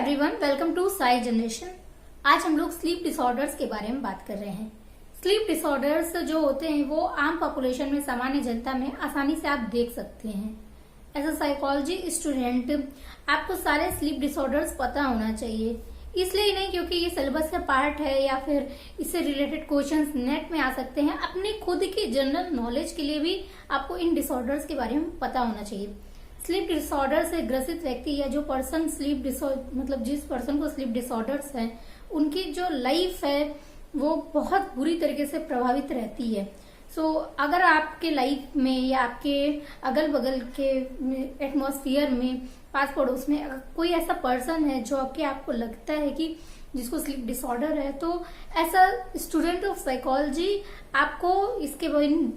Everyone, welcome to Sci Generation. आज हम लोग स्लीप डिसऑर्डर्स के बारे में बात कर रहे हैं। स्लीप डिसऑर्डर्स जो होते हैं वो आम पॉपुलेशन में, सामान्य जनता में आसानी से आप देख सकते हैं। एज अ साइकोलॉजी स्टूडेंट आपको सारे स्लीप डिसऑर्डर्स पता होना चाहिए। इसलिए ही नहीं क्योंकि ये सिलेबस का पार्ट है या फिर इससे रिलेटेड क्वेश्चंस नेट में आ सकते हैं। अपने खुद की जनरल नॉलेज के लिए भी आपको इन डिसऑर्डर्स के बारे में पता होना चाहिए। स्लीप डिसऑर्डर से ग्रसित व्यक्ति या जो पर्सन स्लीप डिसऑर्डर मतलब जिस पर्सन को स्लीप डिसऑर्डर्स है, उनकी जो लाइफ है वो बहुत बुरी तरीके से प्रभावित रहती है। अगर आपके लाइफ में या आपके अगल बगल के एटमॉस्फियर में, पास पड़ोस में कोई ऐसा पर्सन है जो आपको लगता है कि जिसको स्लीप डिसऑर्डर है, तो ऐसा स्टूडेंट ऑफ साइकोलॉजी आपको इसके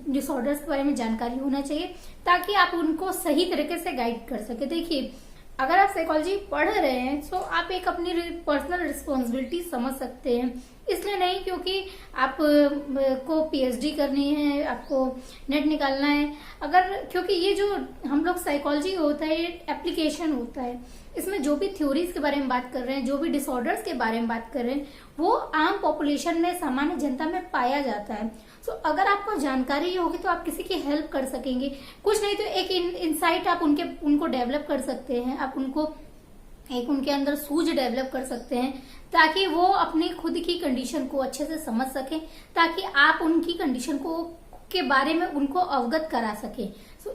डिसऑर्डर्स के बारे में जानकारी होना चाहिए ताकि आप उनको सही तरीके से गाइड कर सके। देखिए, अगर आप साइकोलॉजी पढ़ रहे हैं तो आप एक अपनी पर्सनल रिस्पॉन्सिबिलिटी समझ सकते हैं। इसलिए नहीं क्योंकि आप को पीएचडी करनी है, आपको नेट निकालना है, क्योंकि ये जो हम लोग साइकोलॉजी होता है ये एप्लीकेशन होता है। इसमें जो भी थ्योरीज के बारे में बात कर रहे हैं, जो भी डिसऑर्डर्स के बारे में बात कर रहे हैं, वो आम पॉपुलेशन में, सामान्य जनता में पाया जाता है। अगर आपको जानकारी होगी तो आप किसी की हेल्प कर सकेंगे। कुछ नहीं तो एक इनसाइट आप उनको डेवलप कर सकते हैं। आप उनके अंदर सूझ डेवलप कर सकते हैं ताकि वो अपनी खुद की कंडीशन को अच्छे से समझ सकें, ताकि आप उनकी कंडीशन के बारे में उनको अवगत करा सके।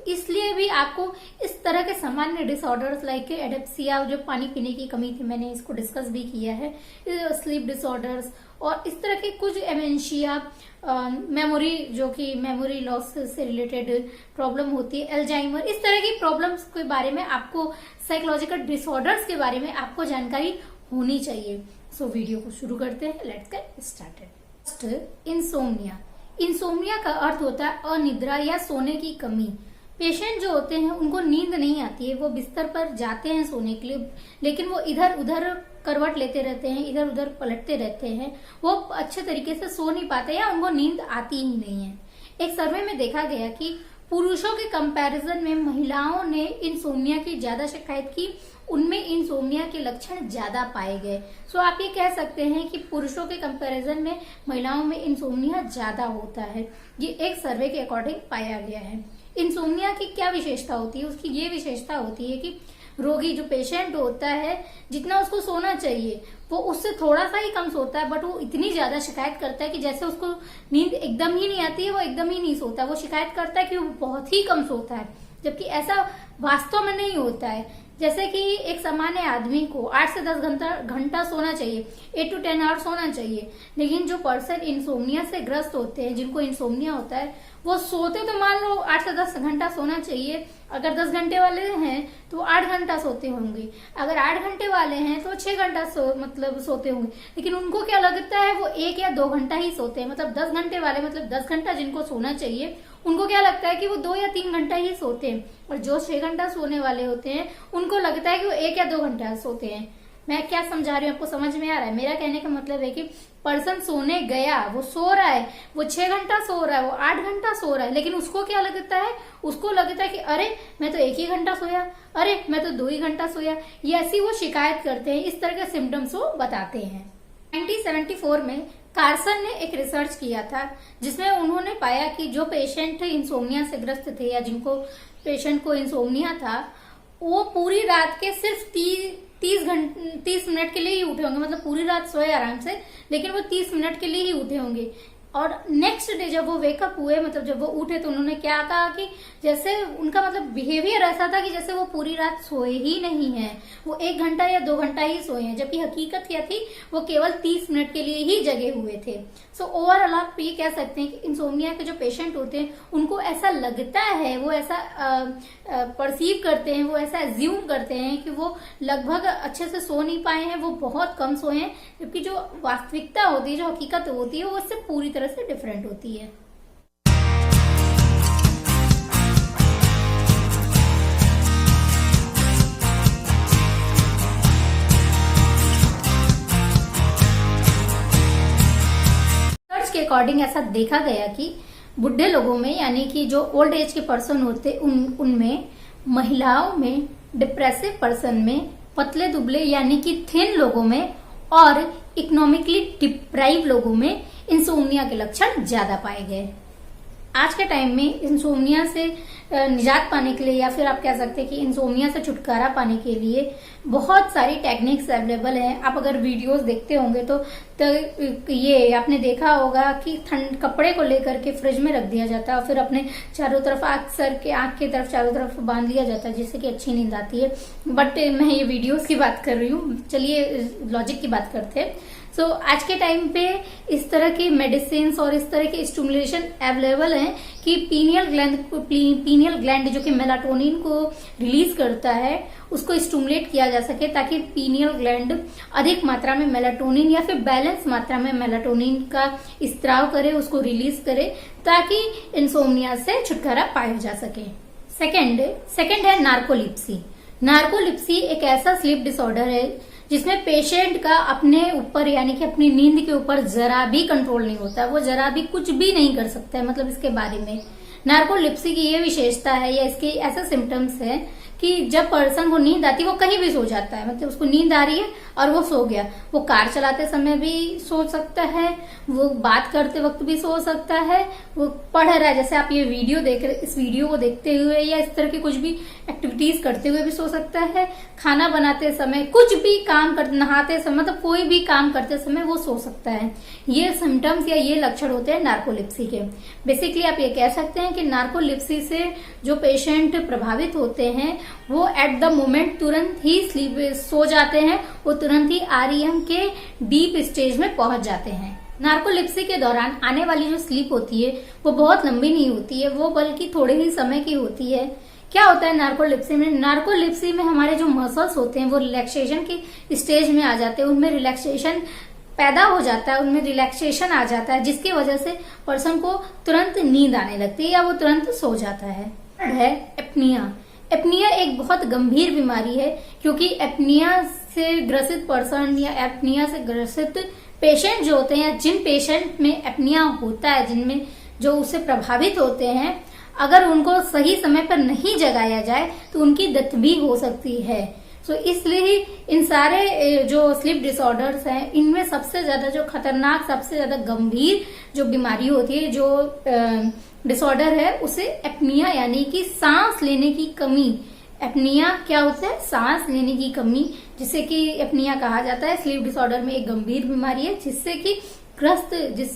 इसलिए भी आपको इस तरह के सामान्य डिसऑर्डर्स लाइक एडेप्सिया, जो पानी पीने की कमी थी, मैंने इसको डिस्कस भी किया है, स्लीप डिसऑर्डर्स और इस तरह के कुछ एमेंशिया, मेमोरी, जो कि मेमोरी लॉस से रिलेटेड प्रॉब्लम होती है, अल्जाइमर, इस तरह की प्रॉब्लम्स के बारे में आपको, साइकोलॉजिकल डिसऑर्डर्स के बारे में आपको जानकारी होनी चाहिए। वीडियो को शुरू करते हैं। Let's get started. Insomnia. Insomnia का अर्थ होता है अनिद्रा या सोने की कमी। पेशेंट जो होते हैं उनको नींद नहीं आती है, वो बिस्तर पर जाते हैं सोने के लिए, लेकिन वो इधर उधर करवट लेते रहते हैं, इधर उधर पलटते रहते हैं, वो अच्छे तरीके से सो नहीं पाते या उनको नींद आती ही नहीं है। एक सर्वे में देखा गया कि पुरुषों के कंपैरिजन में महिलाओं ने इंसोम्निया की ज्यादा शिकायत की, उनमें इंसोम्निया के लक्षण ज्यादा पाए गए। आप ये कह सकते हैं कि पुरुषों के कंपैरिजन में महिलाओं में इंसोम्निया ज्यादा होता है। ये एक सर्वे के अकॉर्डिंग पाया गया है। इंसोम्निया की क्या विशेषता होती है? उसकी ये विशेषता होती है कि रोगी, जो पेशेंट होता है, जितना उसको सोना चाहिए वो उससे थोड़ा सा ही कम सोता है, बट वो इतनी ज्यादा शिकायत करता है कि जैसे उसको नींद एकदम ही नहीं आती है, वो एकदम ही नहीं सोता। वो शिकायत करता है कि वो बहुत ही कम सोता है, जबकि ऐसा वास्तव में नहीं होता है। जैसे कि एक सामान्य आदमी को 8 से 10 घंटा सोना चाहिए, 8 to 10 आवर्स सोना चाहिए, लेकिन जो पर्सन इंसोम्निया से ग्रस्त होते हैं, जिनको इंसोम्निया होता है, वो सोते तो मान लो 8 से 10 घंटा सोना चाहिए। अगर 10 घंटे वाले हैं तो 8 घंटा सोते होंगे, अगर 8 घंटे वाले हैं तो 6 घंटा सोते होंगे, लेकिन उनको क्या लगता है वो 1 या 2 घंटा ही सोते हैं। मतलब 10 घंटे वाले, मतलब 10 घंटा जिनको सोना चाहिए, उनको क्या लगता है कि वो 2 या 3 घंटा ही सोते हैं, और जो 6 घंटा सोने वाले होते हैं उनको लगता है कि वो 1 या 2 घंटा सोते हैं। मैं क्या समझा रही हूँ, आपको समझ में आ रहा है? मेरा कहने का मतलब है कि पर्सन सोने गया, वो सो रहा है, वो 6 घंटा सो रहा है, वो 8 घंटा सो रहा है, लेकिन उसको क्या लगता है? उसको लगता है कि अरे मैं तो 1 ही घंटा सोया, अरे मैं तो 2 ही घंटा सोया। ये ऐसी वो शिकायत करते हैं, इस तरह के सिम्टम्स वो बताते हैं। 1974 में कार्सन ने एक रिसर्च किया था जिसमें उन्होंने पाया कि जो पेशेंट इंसोम्निया से ग्रस्त थे या पेशेंट को इंसोम्निया था, वो पूरी रात के सिर्फ 30 मिनट के लिए ही उठे होंगे। मतलब पूरी रात सोए आराम से, लेकिन वो 30 मिनट के लिए ही उठे होंगे। और नेक्स्ट डे जब वो वेकअप हुए, मतलब जब वो उठे, तो उन्होंने क्या कहा कि जैसे उनका मतलब बिहेवियर ऐसा था कि जैसे वो पूरी रात सोए ही नहीं है, वो 1 घंटा या 2 घंटा ही सोए हैं, जबकि हकीकत क्या थी, वो केवल 30 मिनट के लिए ही जगे हुए थे। ओवरऑल आप ये कह सकते हैं कि इंसोम्निया के जो पेशेंट होते हैं उनको ऐसा लगता है, वो ऐसा परसीव करते हैं, वो ऐसा एज्यूम करते हैं कि वो लगभग अच्छे से सो नहीं पाए हैं, वो बहुत कम सोए हैं, जबकि जो वास्तविकता होती है, जो हकीकत होती है, वो इससे पूरी तरह से डिफरेंट होती है। के अकॉर्डिंग ऐसा देखा गया कि बुढ़े लोगों में, यानी कि जो ओल्ड एज के पर्सन होते उनमें, महिलाओं में, डिप्रेसिव पर्सन में पतले दुबले यानी कि थिन लोगों में और इकोनॉमिकली डिप्राइव लोगों में इंसोम्निया के लक्षण ज्यादा पाए गए। आज के टाइम में इंसोम्निया से निजात पाने के लिए या फिर आप कह सकते हैं कि इंसोम्निया से छुटकारा पाने के लिए बहुत सारी टेक्निक्स अवेलेबल हैं। आप अगर वीडियोस देखते होंगे तो ये आपने देखा होगा कि कपड़े को लेकर के फ्रिज में रख दिया जाता है और फिर अपने चारों तरफ आंख की तरफ चारों तरफ बांध लिया जाता है जिससे कि अच्छी नींद आती है। बट मैं ये वीडियोस की बात कर रही हूँ, चलिए लॉजिक की बात करते हैं। सो आज के टाइम पे इस तरह की मेडिसिन और इस तरह के स्टिमुलेशन अवेलेबल हैं कि पीनियल ग्लैंड जो कि मेलाटोनिन को रिलीज करता है उसको स्टिमुलेट किया जा सके ताकि पीनियल ग्लैंड अधिक मात्रा में मेलाटोनिन या फिर बैलेंस मात्रा में मेलाटोनिन का स्त्राव करे, उसको रिलीज करे ताकि इंसोम्निया से छुटकारा पाया जा सके। सेकंड है नार्कोलिप्सी। नार्कोलिप्सी एक ऐसा स्लीप डिसऑर्डर है जिसमें पेशेंट का अपने ऊपर यानी कि अपनी नींद के ऊपर जरा भी कंट्रोल नहीं होता, वो जरा भी कुछ भी नहीं कर सकता है। मतलब इसके बारे में नार्कोलिप्सी की ये विशेषता है या इसके ऐसे सिम्टम्स है कि जब पर्सन को नींद आती है वो कहीं भी सो जाता है। मतलब उसको नींद आ रही है और वो सो गया। वो कार चलाते समय भी सो सकता है, वो बात करते वक्त भी सो सकता है, वो पढ़ रहा है, जैसे आप ये वीडियो देख रहे, इस वीडियो को देखते हुए या इस तरह की कुछ भी एक्टिविटीज करते हुए भी सो सकता है। खाना बनाते समय, कुछ भी काम करते, नहाते समय, मतलब कोई भी काम करते समय वो सो सकता है। ये सिम्टम्स या ये लक्षण होते हैं नार्कोलिप्सी के। बेसिकली आप ये कह सकते हैं कि नार्कोलिप्सी से जो पेशेंट प्रभावित होते हैं वो एट द मोमेंट तुरंत ही सो जाते हैं, वो तुरंत ही आरईएम के डीप स्टेज में पहुंच जाते हैं। नार्कोलिप्सी के दौरान आने वाली जो स्लीप होती है वो बहुत लंबी नहीं होती है, वो बल्कि थोड़े ही समय की होती है। क्या होता है नार्कोलिप्सी में? नार्कोलिप्सी में हमारे जो मसल्स होते हैं वो रिलैक्सेशन की स्टेज में आ जाते हैं, उनमें रिलैक्सेशन पैदा हो जाता है, उनमें रिलैक्सेशन आ जाता है जिसकी वजह से पर्सन को तुरंत नींद आने लगती है या वो तुरंत सो जाता है। एपनिया। एपनिया एक बहुत गंभीर बीमारी है क्योंकि एपनिया से ग्रसित पर्सन या एपनिया से ग्रसित पेशेंट जो होते हैं या जिन पेशेंट में एपनिया होता है, जिनमें जो उससे प्रभावित होते हैं, अगर उनको सही समय पर नहीं जगाया जाए तो उनकी डेथ भी हो सकती है। सो इसलिए इन सारे जो स्लीप डिसऑर्डर्स हैं इनमें सबसे ज्यादा जो खतरनाक, सबसे ज्यादा गंभीर जो बीमारी होती है, जो डिसऑर्डर है, उसे एपनिया यानी कि सांस लेने की कमी। एपनिया क्या होता है? सांस लेने की कमी, जिससे कि एपनिया कहा जाता है। स्लीप डिसऑर्डर में एक गंभीर बीमारी है जिससे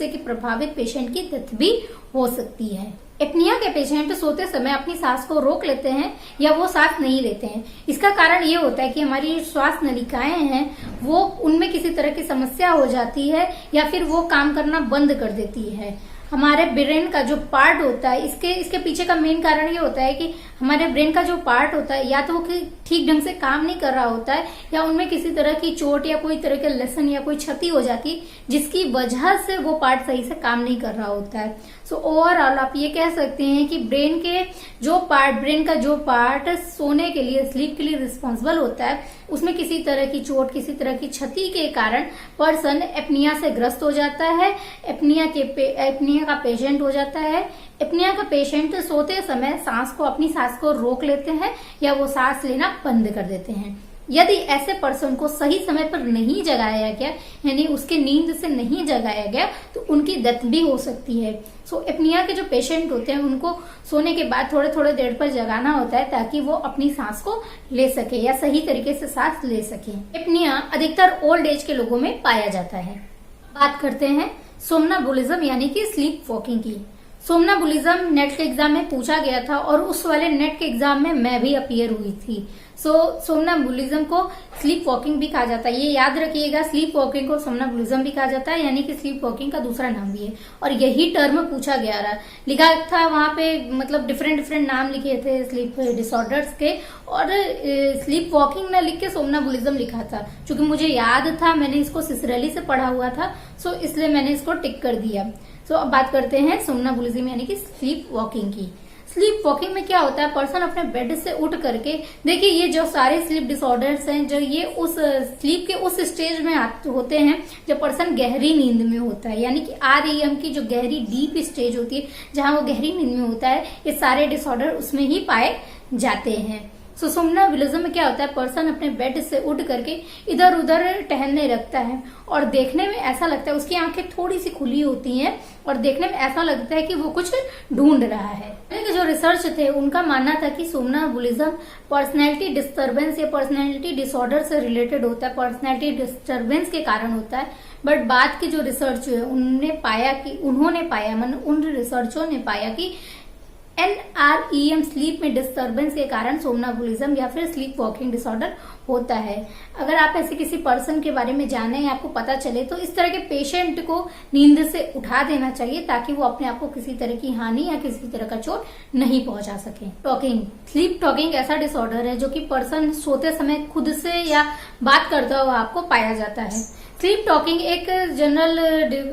कि प्रभावित पेशेंट की डेथ भी हो सकती है। एपनिया के पेशेंट सोते समय अपनी सांस को रोक लेते हैं या वो सांस नहीं लेते हैं। इसका कारण ये होता है कि हमारी श्वास नलिकाएं हैं वो उनमें किसी तरह की समस्या हो जाती है या फिर वो काम करना बंद कर देती है। हमारे ब्रेन का जो पार्ट होता है, इसके पीछे का मेन कारण ये होता है कि हमारे ब्रेन का जो पार्ट होता है या तो वो ठीक ढंग से काम नहीं कर रहा होता है या उनमें किसी तरह की चोट या कोई तरह के लेसन या कोई क्षति हो जाती है जिसकी वजह से वो पार्ट सही से काम नहीं कर रहा होता है। सो ओवरऑल आप ये कह सकते हैं कि ब्रेन का जो पार्ट सोने के लिए, स्लीप के लिए रिस्पॉन्सिबल होता है, उसमें किसी तरह की चोट, किसी तरह की क्षति के कारण पर्सन एपनिया से ग्रस्त हो जाता है, एपनिया का पेशेंट हो जाता है। एपनिया का पेशेंट सोते समय अपनी सांस को रोक लेते हैं या वो सांस लेना बंद कर देते हैं। यदि ऐसे पर्सन को सही समय पर नहीं जगाया गया, यानी उसके नींद से नहीं जगाया गया, तो उनकी डेथ भी हो सकती है। सो एपनिया के जो पेशेंट होते हैं उनको सोने के बाद थोड़े थोड़े देर पर जगाना होता है ताकि वो अपनी सांस को ले सके या सही तरीके से सांस ले सके। एपनिया अधिकतर ओल्ड एज के लोगों में पाया जाता है। बात करते हैं सोमनाबुलिज्म यानी कि स्लीप वॉकिंग की। सोमनाबुलिज्म नेट के एग्जाम में पूछा गया था और उस वाले नेट के एग्जाम में मैं भी अपीयर हुई थी। सोमनाबुलिज्म को स्लीप वॉकिंग भी कहा जाता है, ये याद रखिएगा। स्लीप वॉकिंग को सोमनाबुलिज्म भी कहा जाता है, यानी कि स्लीप वॉकिंग का दूसरा नाम भी है। और यही टर्म पूछा गया रहा, लिखा था वहां पे, मतलब डिफरेंट नाम लिखे थे स्लीप डिसऑर्डर्स के, और स्लीप वॉकिंग न लिख के सोमनाबुलिज्म लिखा था। क्योंकि मुझे याद था, मैंने इसको सिसरली से पढ़ा हुआ था, सो इसलिए मैंने इसको टिक कर दिया। सो अब बात करते हैं सोमनाबुलिज्म यानी कि स्लीप वॉकिंग की। स्लीप वॉकिंग में क्या होता है, पर्सन अपने बेड से उठ करके, देखिए ये जो सारे स्लीप डिसऑर्डर्स हैं, जो ये उस स्लीप के उस स्टेज में होते हैं जब पर्सन गहरी नींद में होता है, यानी कि आरईएम की जो गहरी डीप स्टेज होती है, जहां वो गहरी नींद में होता है, ये सारे डिसऑर्डर उसमें ही पाए जाते हैं। सो सोमनाम्बुलिज्म में क्या होता है, पर्सन अपने बेड से उठ करके इधर उधर टहलने लगता है और देखने में ऐसा लगता है, उसकी आंखें थोड़ी सी खुली होती हैं और देखने में ऐसा लगता है कि वो कुछ ढूंढ रहा है। जो रिसर्च थे उनका मानना था कि सोमनाम्बुलिज्म पर्सनैलिटी डिस्टर्बेंस या पर्सनैलिटी डिसऑर्डर से रिलेटेड होता है, पर्सनैलिटी डिस्टर्बेंस के कारण होता है। बट बाद की जो रिसर्च है उन रिसर्चों ने पाया कि NREM स्लीप में डिस्टर्बेंस के कारण सोमनाम्बुलिज्म या फिर स्लीप वॉकिंग डिसऑर्डर होता है। अगर आप ऐसे किसी पर्सन के बारे में जाने या आपको पता चले तो इस तरह के पेशेंट को नींद से उठा देना चाहिए ताकि वो अपने आप को किसी तरह की हानि या किसी तरह का चोट नहीं पहुंचा सके। टॉकिंग, स्लीप टॉकिंग ऐसा डिसऑर्डर है जो कि पर्सन सोते समय खुद से या बात करता हुआ आपको पाया जाता है। स्लीप टॉकिंग एक जनरल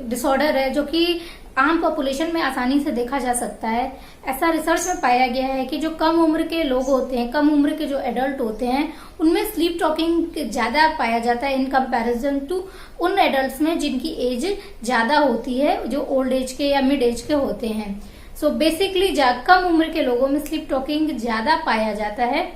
डिसऑर्डर है जो कि आम पॉपुलेशन में आसानी से देखा जा सकता है। ऐसा रिसर्च में पाया गया है कि जो कम उम्र के लोग होते हैं, कम उम्र के जो एडल्ट होते हैं, उनमें स्लीप टॉकिंग ज्यादा पाया जाता है इन कंपैरिजन टू उन एडल्ट्स में जिनकी एज ज्यादा होती है, जो ओल्ड एज के या मिड एज के होते हैं। सो बेसिकली कम उम्र के लोगों में स्लीप टॉकिंग ज्यादा पाया जाता है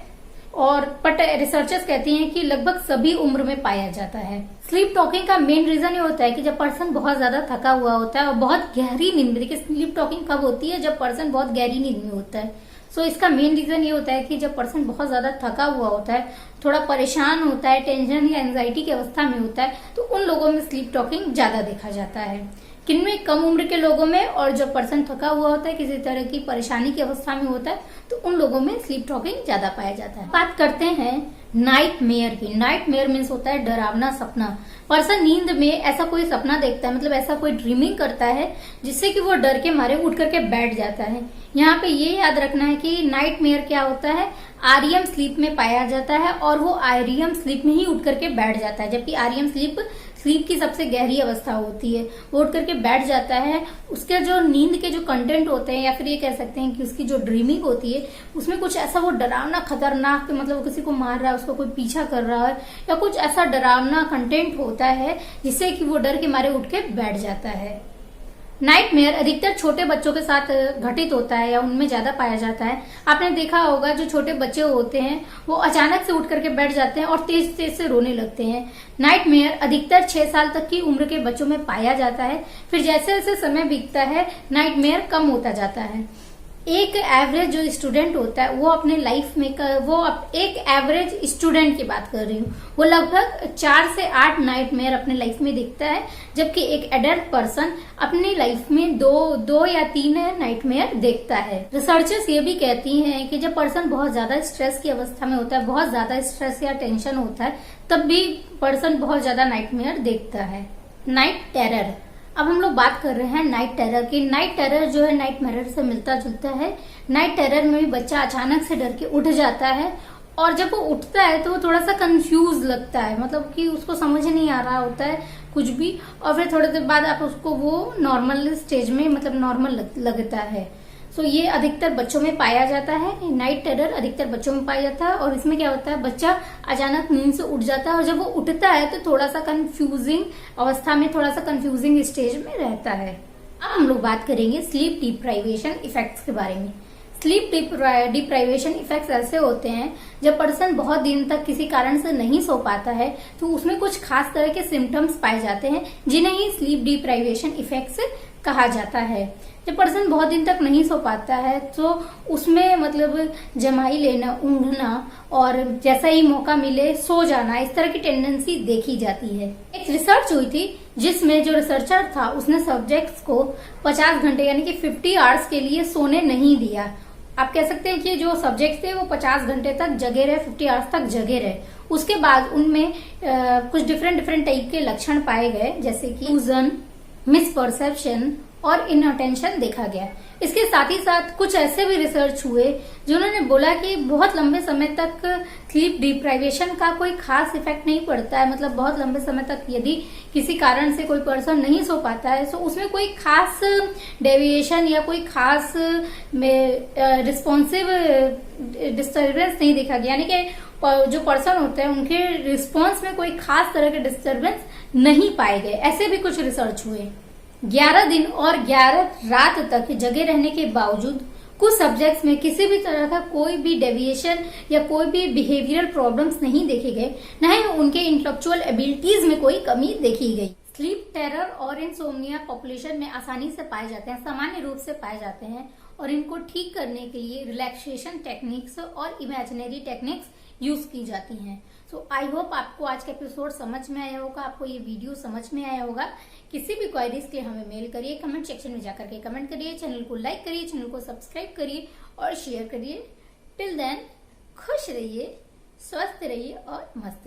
और बट रिसर्चर्स कहती हैं कि लगभग सभी उम्र में पाया जाता है। स्लीप टॉकिंग का मेन रीजन ये होता है कि जब पर्सन बहुत ज्यादा थका हुआ होता है और बहुत गहरी नींद में, देखिए स्लीप टॉकिंग कब होती है, जब पर्सन बहुत गहरी नींद में होता है। सो इसका मेन रीजन ये होता है कि जब पर्सन बहुत ज्यादा थका हुआ होता है, थोड़ा परेशान होता है, टेंशन या एंजाइटी की अवस्था में होता है, तो उन लोगों में स्लीप टॉकिंग ज्यादा देखा जाता है। किनमें, कम उम्र के लोगों में, और जब पर्सन थका हुआ होता है, किसी तरह की परेशानी की अवस्था में होता है, तो उन लोगों में स्लीप टॉकिंग ज्यादा पाया जाता है। बात करते हैं नाइटमेयर की। नाइटमेयर मीन्स होता है डरावना सपना। पर्सन नींद में ऐसा कोई सपना देखता है, मतलब ऐसा कोई ड्रीमिंग करता है जिससे कि वो डर के मारे उठ करके बैठ जाता है। यहाँ पे ये याद रखना है कि नाइटमेयर क्या होता है, REM स्लीप में पाया जाता है और वो REM स्लीप में ही उठ करके बैठ जाता है, जबकि REM स्लीप की सबसे गहरी अवस्था होती है। वो उठ करके बैठ जाता है। उसके जो नींद के जो कंटेंट होते हैं, या फिर ये कह सकते हैं कि उसकी जो ड्रीमिंग होती है, उसमें कुछ ऐसा वो डरावना खतरनाक, मतलब किसी को मार रहा है, उसको कोई पीछा कर रहा है, या कुछ ऐसा डरावना कंटेंट होता है जिससे कि वो डर के मारे उठ के बैठ जाता है। नाइटमेयर अधिकतर छोटे बच्चों के साथ घटित होता है या उनमें ज्यादा पाया जाता है। आपने देखा होगा जो छोटे बच्चे होते हैं वो अचानक से उठ करके बैठ जाते हैं और तेज तेज से रोने लगते हैं। नाइटमेयर अधिकतर 6 साल तक की उम्र के बच्चों में पाया जाता है। फिर जैसे जैसे समय बीतता है नाइटमेयर कम होता जाता है। एक एवरेज जो स्टूडेंट होता है वो अपने लाइफ में एक एवरेज स्टूडेंट की बात कर रही हूँ, वो लगभग 4 से 8 नाइटमेयर अपने लाइफ में देखता है, जबकि एक एडल्ट पर्सन अपनी लाइफ में 2 या 3 नाइटमेयर देखता है। रिसर्चर्स ये भी कहती हैं कि जब पर्सन बहुत ज्यादा स्ट्रेस की अवस्था में होता है, बहुत ज्यादा स्ट्रेस या टेंशन होता है, तब भी पर्सन बहुत ज्यादा नाइटमेयर देखता है। नाइट टेरर, अब हम लोग बात कर रहे हैं नाइट टेरर की। नाइट टेरर जो है नाइटमेयर से मिलता जुलता है। नाइट टेरर में भी बच्चा अचानक से डर के उठ जाता है और जब वो उठता है तो वो थोड़ा सा कंफ्यूज लगता है, मतलब कि उसको समझ नहीं आ रहा होता है कुछ भी, और फिर थोड़ी देर बाद आप उसको वो नॉर्मल स्टेज में, मतलब नॉर्मल लगता है। सो ये अधिकतर बच्चों में पाया जाता है। नाइट टेरर अधिकतर बच्चों में पाया जाता है और इसमें क्या होता है, बच्चा अचानक नींद से उठ जाता है और जब वो उठता है तो थोड़ा सा कंफ्यूजिंग अवस्था में, थोड़ा सा कंफ्यूजिंग स्टेज में रहता है। अब हम लोग बात करेंगे स्लीप डिप्राइवेशन इफेक्ट्स के बारे में। स्लीप डिप्राइवेशन इफेक्ट्स ऐसे होते हैं जब पर्सन बहुत दिन तक किसी कारण से नहीं सो पाता है तो उसमें कुछ खास तरह के सिम्टम्स पाए जाते हैं जिन्हें ही स्लीप डिप्राइवेशन इफेक्ट्स कहा जाता है। जब पर्सन बहुत दिन तक नहीं सो पाता है तो उसमें मतलब जमाई लेना, ऊँघना और जैसा ही मौका मिले सो जाना, इस तरह की टेंडेंसी देखी जाती है। एक रिसर्च हुई थी जिसमें जो रिसर्चर था उसने सब्जेक्ट्स को 50 घंटे यानी कि 50 आवर्स के लिए सोने नहीं दिया। आप कह सकते हैं कि जो सब्जेक्ट थे वो 50 घंटे तक जगे रहे, 50 आवर्स तक जगे रहे। उसके बाद उनमें कुछ डिफरेंट टाइप के लक्षण पाए गए, जैसे कि कंफ्यूजन, मिसपरसेप्शन और इनअटेंशन देखा गया। इसके साथ ही साथ कुछ ऐसे भी रिसर्च हुए जिन्होंने बोला कि बहुत लंबे समय तक स्लीप डिप्राइवेशन का कोई खास इफेक्ट नहीं पड़ता है, मतलब बहुत लंबे समय तक यदि किसी कारण से कोई पर्सन नहीं सो पाता है तो उसमें कोई खास डेविएशन या कोई खास रिस्पॉन्सिव डिस्टर्बेंस नहीं देखा गया, यानी कि जो पर्सन होते हैं उनके रिस्पॉन्स में कोई खास तरह के डिस्टर्बेंस नहीं पाए गए। ऐसे भी कुछ रिसर्च हुए। 11 दिन और 11 रात तक जगे रहने के बावजूद कुछ सब्जेक्ट्स में किसी भी तरह का कोई भी डेविएशन या कोई भी बिहेवियरल प्रॉब्लम्स नहीं देखे गए, न ही उनके इंटेलेक्चुअल एबिलिटीज में कोई कमी देखी गई। स्लीप टेरर और इंसोम्निया पॉपुलेशन में आसानी से पाए जाते हैं, सामान्य रूप से पाए जाते हैं, और इनको ठीक करने के लिए रिलैक्सेशन टेक्निक्स और इमेजिनरी टेक्निक्स यूज की जाती हैं। सो आई होप आपको आज का एपिसोड समझ में आया होगा, आपको ये वीडियो समझ में आया होगा। किसी भी क्वेरीज के लिए हमें मेल करिए, कमेंट सेक्शन में जाकर के कमेंट करिए, चैनल को लाइक करिए, चैनल को सब्सक्राइब करिए और शेयर करिए। टिल देन खुश रहिए, स्वस्थ रहिए और मस्त